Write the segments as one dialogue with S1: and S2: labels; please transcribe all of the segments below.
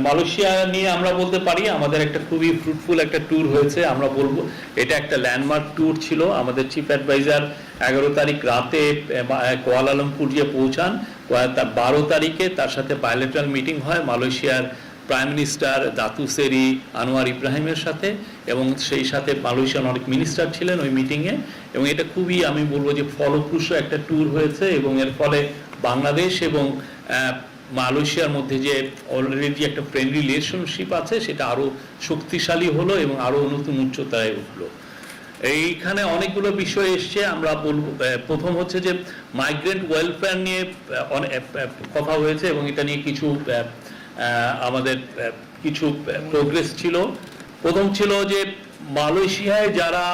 S1: Malaysia নিয়ে আমরা বলতে পারি আমাদের একটা খুবই ফ্রুটফুল একটা ট্যুর হয়েছে। আমরা বলবো এটা একটা ল্যান্ডমার্ক ট্যুর ছিল। আমাদের চিফ অ্যাডভাইজার 11 তারিখ রাতে কুয়ালালামপুর গিয়ে পৌঁছান। তার 12 তারিখে তার সাথে বায়োলেটারাল মিটিং হয় মালয়েশিয়ার প্রাইম মিনিস্টার দাতু সেরি আনোয়ার ইব্রাহিমের সাথে, এবং সেই সাথে মালয়েশিয়ার অনেক মিনিস্টার ছিলেন ওই মিটিংয়ে। এবং এটা খুবই আমি বলবো যে ফলপ্রসূ একটা ট্যুর হয়েছে, এবং এর ফলে বাংলাদেশ এবং মালয়েশিয়ার মধ্যে যে অলরেডি একটা ফ্রেন্ডলি রিলেশনশিপ আছে সেটা আরও শক্তিশালী হলো এবং আরও নতুন উচ্চতায় উঠলো। এইখানে অনেকগুলো বিষয় এসছে। আমরা বলবো প্রথম হচ্ছে যে মাইগ্রেন্ট ওয়েলফেয়ার নিয়ে অনেক কথা হয়েছে, এবং এটা নিয়ে কিছু আমাদের কিছু প্রোগ্রেস ছিল। প্রথম ছিল যে মালয়েশিয়ায় যারা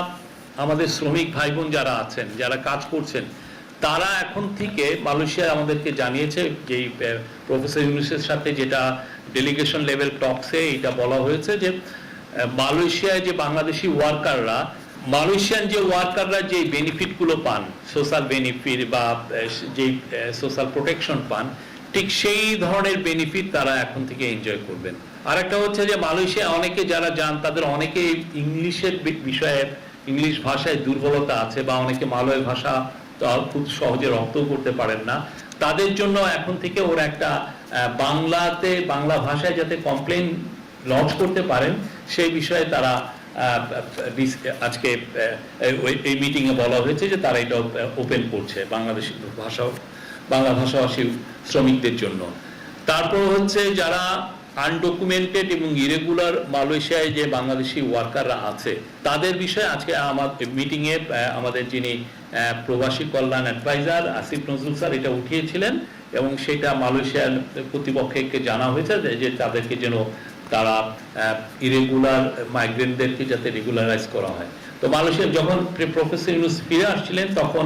S1: আমাদের শ্রমিক ভাই বোন যারা আছেন, যারা কাজ করছেন, তারা এখন থেকে মালয়েশিয়া আমাদেরকে জানিয়েছে যে প্রফেসর ইউনুসের সাথে যেটা ডেলিগেশন লেভেল টকসে এটা বলা হয়েছে যে মালয়েশিয়ায় যে বাংলাদেশি ওয়ার্কাররা, মালয়েশিয়ান যে ওয়ার্কাররা যে বেনিফিটগুলো পান, সোশ্যাল বেনিফিট বা যে সোশ্যাল প্রোটেকশন পান, ঠিক সেই ধরনের বেনিফিট তারা এখন থেকে এনজয় করবেন। আর একটা হচ্ছে যে মালয়েশিয়া অনেকে যারা যান তাদের অনেকে ইংলিশের বিষয়ে, ইংলিশ ভাষায় দুর্বলতা আছে, বা অনেকে মালয় ভাষা খুব সহজে রপ্তও করতে পারেন না। তাদের জন্য এখন থেকে ওরা একটা বাংলা ভাষায় যাতে কমপ্লেন লঞ্চ করতে পারেন সেই বিষয়ে তারা আজকে এই মিটিংয়ে বলা হয়েছে যে তারা এটা ওপেন করছে বাংলা ভাষাভাষী শ্রমিকদের জন্য। তারপর হচ্ছে যারা আনডকুমেন্টেড এবং ইরেগুলার মালয়েশিয়ায় যে বাংলাদেশি ওয়ার্কাররা আছে তাদের বিষয়ে আজকে আমাদের মিটিংয়ে আমাদের যিনি প্রবাসী কল্যাণ অ্যাডভাইজার আসিফ নজরুল স্যার এটা উঠিয়েছিলেন, এবং সেটা মালয়েশিয়ার কর্তৃপক্ষকে জানা হয়েছে যে তাদেরকে যেন তারা ইরেগুলার মাইগ্রেন্টদেরকে যাতে রেগুলারাইজ করা হয়। তো মালয়েশিয়া যখন প্রফেসর ইউনুস ফিরে আসছিলেন তখন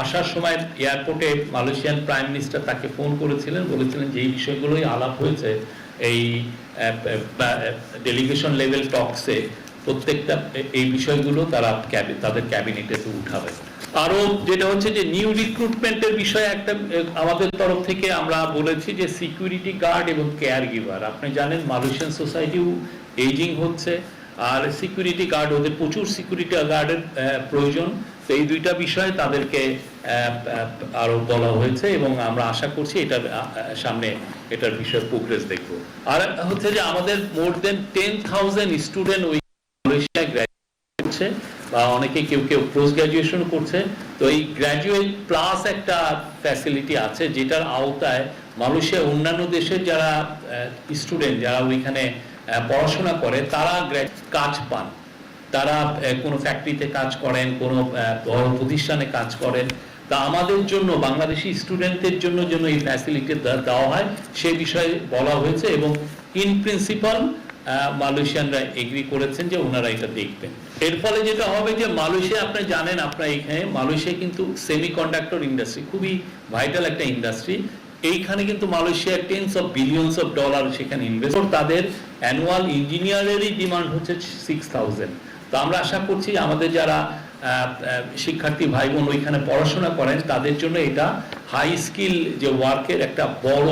S1: আসার সময় এয়ারপোর্টে মালয়েশিয়ান প্রাইম মিনিস্টার তাকে ফোন করেছিলেন, বলেছিলেন যে এই বিষয়গুলোই আলাপ হয়েছে এই ডেলিগেশন লেভেল টকসে, প্রত্যেকটা এই বিষয়গুলো তারা তাদের ক্যাবিনেটে উঠাবে। আরো যেটা হচ্ছে যে নিউ রিক্রুটমেন্টের বিষয়ে একটা আমাদের তরফ থেকে আমরা বলেছি যে সিকিউরিটি গার্ড এবং কেয়ার গিভার, আপনি জানেন মালয়েশিয়ান সোসাইটিও এজিং হচ্ছে, আর সিকিউরিটি গার্ড, ওদের প্রচুর সিকিউরিটি গার্ডের প্রয়োজন। তো এই দুইটা বিষয়ে তাদেরকে আরো বলা হয়েছে, এবং আমরা আশা করছি এটার সামনে এটার বিষয়ে প্রোগ্রেস দেখব। আর হচ্ছে যে আমাদের মোর দেন 10,000 স্টুডেন্ট ওই মালয়েশিয়ায় গ্র্যাজুয়েট করছে, বা অনেকে কেউ পোস্ট গ্র্যাজুয়েশন করছে। তো এই গ্র্যাজুয়েট প্লাস একটা ফ্যাসিলিটি আছে যেটার আওতায় মালয়েশিয়া অন্যান্য দেশের যারা স্টুডেন্ট যারা ওইখানে পড়াশোনা করে তারা কাজ পান, তারা কোনো ফ্যাক্টরিতে কাজ করেন, কোনো বড় প্রতিষ্ঠানে কাজ করেন। তা আমাদের জন্য বাংলাদেশি স্টুডেন্টদের জন্য যেন এই ফ্যাসিলিটি দেওয়া হয় সেই বিষয়ে বলা হয়েছে, এবং ইন প্রিন্সিপাল মালয়েশিয়ানরা এগ্রি করেছেন যে ওনারা এটা দেখবেন। এর ফলে যেটা হবে যে মালয়েশিয়া, আপনি জানেন, আপনার এখানে মালয়েশিয়া কিন্তু সেমিকন্ডাক্টর ইন্ডাস্ট্রি খুবই ভাইটাল একটা ইন্ডাস্ট্রি। এইখানে কিন্তু মালয়েশিয়ার tense of billions of dollar সেখানে ইনভেস্ট, তাদের অ্যানুয়াল ইঞ্জিনিয়ারেরই ডিমান্ড হচ্ছে 6,000। তো আমরা আশা করছি আমাদের যারা শিক্ষার্থী ভাই বোন ওইখানে পড়াশোনা করেন তাদের জন্য এটা হাই স্কিল যে ওয়ার্কের একটা বড়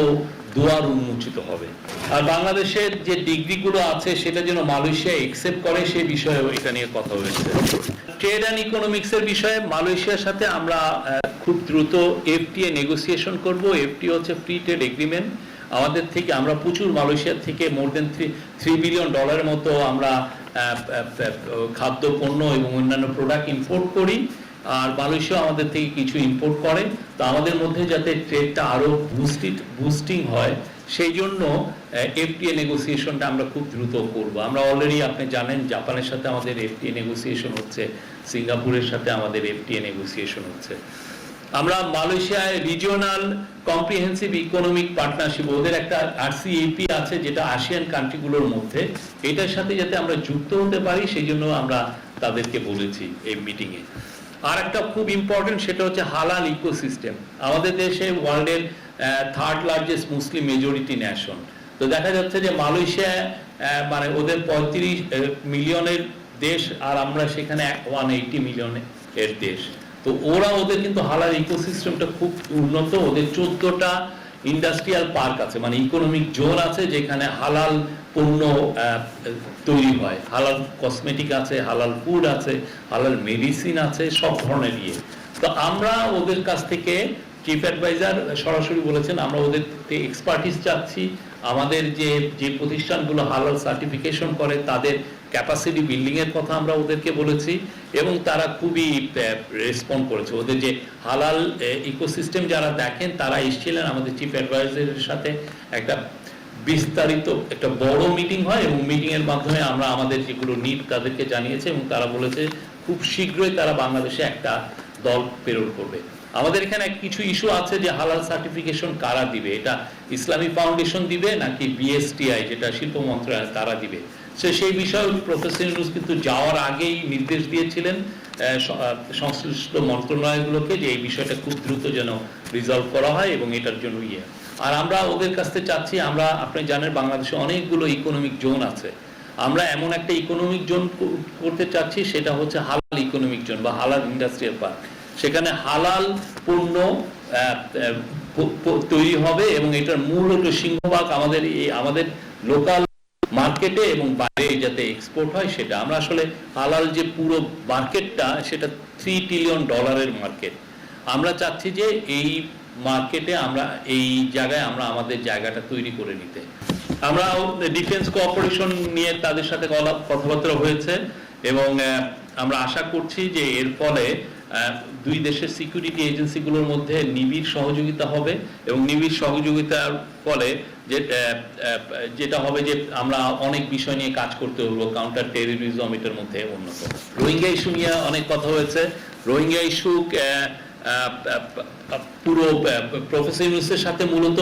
S1: দুয়ার উন্মোচিত হবে। আর বাংলাদেশের যে ডিগ্রিগুলো আছে সেটা যেন মালয়েশিয়া একসেপ্ট করে সেই বিষয়ে এটা নিয়ে কথা হয়েছে। ট্রেড অ্যান্ড ইকোনমিক্সের বিষয়ে মালয়েশিয়ার সাথে আমরা খুব দ্রুত এফটিএ নেগোসিয়েশন করব। এফটিএ হচ্ছে ফ্রি ট্রেড এগ্রিমেন্ট। আমাদের থেকে আমরা প্রচুর মালয়েশিয়ার থেকে মোর দেন $3 বিলিয়ন মতো আমরা খাদ্য পণ্য এবং অন্যান্য প্রোডাক্ট ইম্পোর্ট করি, আর মালয়েশিয়া আমাদের থেকে কিছু ইম্পোর্ট করে। তো আমাদের মধ্যে যাতে ট্রেডটা আরো বুস্টিং হয় সেই জন্য এফটিএ নেগোসিয়েশনটা আমরা খুব দ্রুত করব। আমরা অলরেডি, আপনি জানেন, জাপানের সাথে আমাদের এফটিএ নেগোসিয়েশন হচ্ছে, সিঙ্গাপুরের সাথে আমাদের এফটিএ নেগোসিয়েশন হচ্ছে। আমরা মালয়েশিয়ায় রিজিওনাল কম্প্রিহেন্সিভ ইকোনমিক পার্টনারশিপ, ওদের একটা আরসিইপি আছে যেটা আসিয়ান কান্ট্রিগুলোর মধ্যে, এটার সাথে যাতে আমরা যুক্ত হতে পারি সেই জন্য আমরা তাদেরকে বলেছি এই মিটিংয়ে। আর একটা খুব ইম্পর্টেন্ট সেটা হচ্ছে হালাল ইকোসিস্টেম। আমাদের দেশে ওয়ার্ল্ডের 3rd লার্জেস্ট মুসলিম মেজরিটি নেশন। তো দেখা যাচ্ছে যে মালয়েশিয়া মানে ওদের 35 মিলিয়নের দেশ, আর আমরা সেখানে 180 মিলিয়নের দেশ। তো ওদের কিন্তু হালাল ইকোসিস্টেমটা খুব উন্নত। ওদের 14টা ইন্ডাস্ট্রিয়াল পার্ক আছে, মানে ইকোনমিক জোন আছে যেখানে হালাল পণ্য তৈরি হয়, হালাল কসমেটিক আছে, হালাল ফুড আছে, হালাল মেডিসিন আছে, সব ধরনের ইয়ে। তো আমরা ওদের কাছ থেকে, চিফ অ্যাডভাইজার সরাসরি বলেছেন আমরা ওদের থেকে এক্সপার্টিস চাচ্ছি, আমাদের যে প্রতিষ্ঠানগুলো হালাল সার্টিফিকেশন করে তাদের ক্যাপাসিটি বিল্ডিং এর কথা আমরা ওদেরকে বলেছি, এবং তারা খুবই রেসপন্ড করেছে। ওদের যে হালাল ইকোসিস্টেম যারা দেখেন তারা এসেছিলেন আমাদের চিফ অ্যাডভাইজারের সাথে, একটা বিস্তারিত একটা বড় মিটিং হয়, এবং মিটিং এর মাধ্যমে আমরা আমাদের যেগুলো নিড তাদেরকে জানিয়েছে, এবং তারা বলেছে খুব শীঘ্রই তারা বাংলাদেশে একটা দল প্রেরণ করবে। আমাদের এখানে কিছু ইস্যু আছে যে হালাল সার্টিফিকেশন কারা দিবে, এটা ইসলামী ফাউন্ডেশন দিবে নাকি বিএসটিআই যেটা শিল্প মন্ত্রণালয় তারা দিবে। সেই বিষয়ে প্রফেসর ইউনূস কিন্তু যাওয়ার আগেই নির্দেশ দিয়েছিলেন সংশ্লিষ্ট মন্ত্রণালয়গুলোকে যে এই বিষয়টা খুব দ্রুত যেন রিজলভ করা হয়, এবং এটার জন্য আর আমরা ওদের কাছ থেকে চাচ্ছি, আমরা আপনি জানেন বাংলাদেশে অনেকগুলো ইকোনমিক জোন আছে, আমরা এমন একটা ইকোনমিক জোন করতে চাচ্ছি সেটা হচ্ছে হালাল ইকোনমিক জোন বা হালাল ইন্ডাস্ট্রিয়াল পার্ক। সেখানে হালাল পণ্য তৈরি হবে, এবং এটার মূল হলো সিংহভাগ আমাদের লোকাল মার্কেটে এবং বাইরে যাতে এক্সপোর্ট হয় সেটা। আমরা আসলে হালাল যে পুরো মার্কেটটা সেটা $3 ট্রিলিয়ন মার্কেট। আমরা চাচ্ছি যে এই মার্কেটে আমরা এই জায়গায় আমরা আমাদের জায়গাটা তৈরি করে নিতে। আমরা ডিফেন্স কোঅপারেশন নিয়ে তাদের সাথে কথাবার্তা হয়েছে, এবং আমরা আশা করছি যে এর ফলে দুই দেশের সিকিউরিটি এজেন্সিগুলোর মধ্যে নিবিড় সহযোগিতা হবে, এবং নিবিড় সহযোগিতার ফলে যেটা হবে যে আমরা অনেক বিষয় নিয়ে কাজ করতে পারবো, কাউন্টার টেররিজম এটার মধ্যে অন্যতম। রোহিঙ্গা ইস্যু নিয়ে অনেক কথা হয়েছে। রোহিঙ্গা ইস্যু পুরো প্রফেসর ইউনূসের সাথে মূলত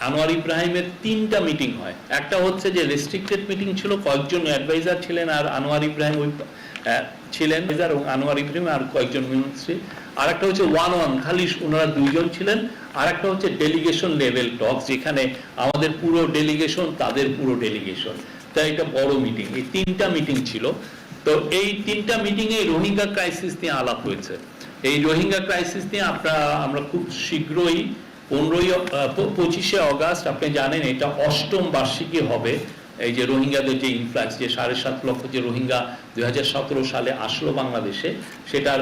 S1: আনোয়ার ইব্রাহিমের 3টা মিটিং হয়। একটা হচ্ছে যে রেস্ট্রিক্টেড মিটিং ছিল, কয়েকজন অ্যাডভাইজার ছিলেন আর আনোয়ার ইব্রাহিম ছিলেন, এবং আনোয়ার ইব্রাহিম আর কয়েকজন মিনিস্ট্রি। আর একটা হচ্ছে ওয়ান খালি ওনারা 2জন ছিলেন। আর একটা হচ্ছে ডেলিগেশন লেভেল টক, যেখানে আমাদের পুরো ডেলিগেশন তাদের পুরো ডেলিগেশন, তাই এটা বড় মিটিং। এই 3টা মিটিং ছিল। তো এই 3টা মিটিংয়ে রোহিঙ্গা ক্রাইসিস নিয়ে আলাপ হয়েছে। এই রোহিঙ্গা ক্রাইসিস নিয়ে আমরা খুব শীঘ্রই 25শে অগাস্ট, আপনি জানেন এটা 8ম বার্ষিকী হবে এই যে রোহিঙ্গাদের যে ইনফ্লাক্স, যে 7.5 লক্ষ যে রোহিঙ্গা 2017 সালে আসলো বাংলাদেশে, সেটার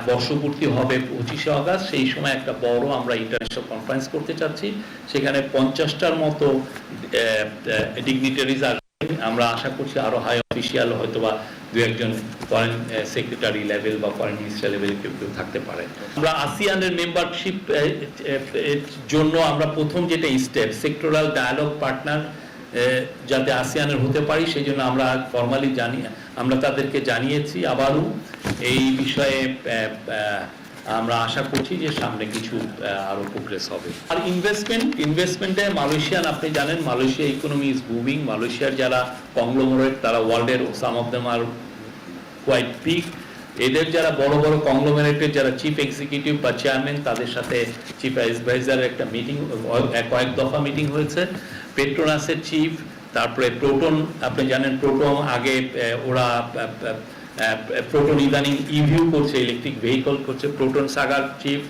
S1: বর্ষপূর্তি হবে 25শে অগাস্ট। সেই সময় একটা বড় আমরা ইন্টারন্যাশনাল কনফারেন্স করতে চাচ্ছি, সেখানে 50টার মতো ডিগনিটারিজ আসবে। আমরা আশা করছি আরো হাই অফিসিয়াল, হয়তোবা 2-1জন ফরেন সেক্রেটারি লেভেল বা ফরেন মিনিস্টার লেভেলে কেউ থাকতে পারে। আমরা আসিয়ানের মেম্বারশিপ জন্য আমরা প্রথম যেটা স্টেপ, সেক্টরাল ডায়ালগ পার্টনার যাতে আসিয়ানের হতে পারি, সেই জন্য আমরা ফর্মালি আমরা তাদেরকে জানিয়েছি আবারও এই বিষয়ে। আমরা আশা করছি যে সামনে কিছু আরো প্রোগ্রেস হবে। আর ইনভেস্টমেন্টে মালয়েশিয়ান, আপনি জানেন মালয়েশিয়া ইকোনমি ইজ বুমিং। মালয়েশিয়ার যারা কংগ্লোমারেট তারা ওয়ার্ল্ডের some of them are quite big. এদের যারা বড় বড় কংগ্লোমারেটের যারা চিফ এক্সিকিউটিভ বা চেয়ারম্যান, তাদের সাথে চিফ অ্যাডভাইজারের একটা মিটিং, কয়েক দফা মিটিং হয়েছে। পেট্রোনাসের চিফ, তারপরে প্রোটন, আপনি জানেন প্রোটন আগে ওরা প্রোটন ইদানিং ইভিউ করছে, ইলেকট্রিক ভেহিকল করছে। প্রোটন সাগার চিফ,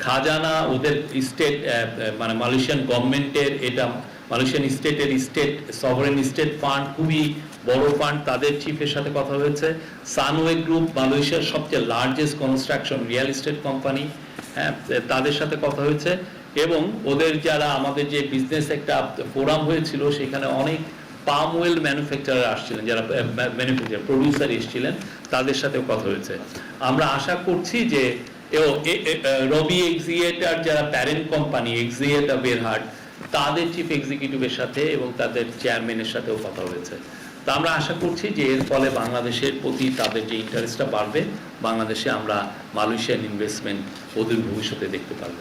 S1: খাজানা ওদের স্টেট, মানে মালয়েশিয়ান গভর্নমেন্টের, এটা মালয়েশিয়ান স্টেটের স্টেট সভারেন স্টেট ফান্ড, খুবই বড় ফান্ড, তাদের চিফের সাথে কথা হয়েছে। সানওয়ে গ্রুপ, মালয়েশিয়ার সবচেয়ে largest construction real estate company, তাদের সাথে কথা হয়েছে। এবং ওদের যারা আমাদের যে বিজনেস একটা ফোরাম হয়েছিল, সেখানে অনেক পাম অয়েল ম্যানুফ্যাকচারার আসছিলেন, যারা প্রডিউসার এসেছিলেন, তাদের সাথেও কথা হয়েছে। আমরা আশা করছি যে রবি এক্সিয়েটার যারা প্যারেন্ট কোম্পানি এক্সিয়েটা বেরহাট, তাদের চিফ এক্সিকিউটিভের সাথে এবং তাদের চেয়ারম্যানের সাথেও কথা হয়েছে। তা আমরা আশা করছি যে এর ফলে বাংলাদেশের প্রতি তাদের যে ইন্টারেস্টটা বাড়বে, বাংলাদেশে আমরা মালয়েশিয়ান ইনভেস্টমেন্ট অদূর ভবিষ্যতে দেখতে পারবো।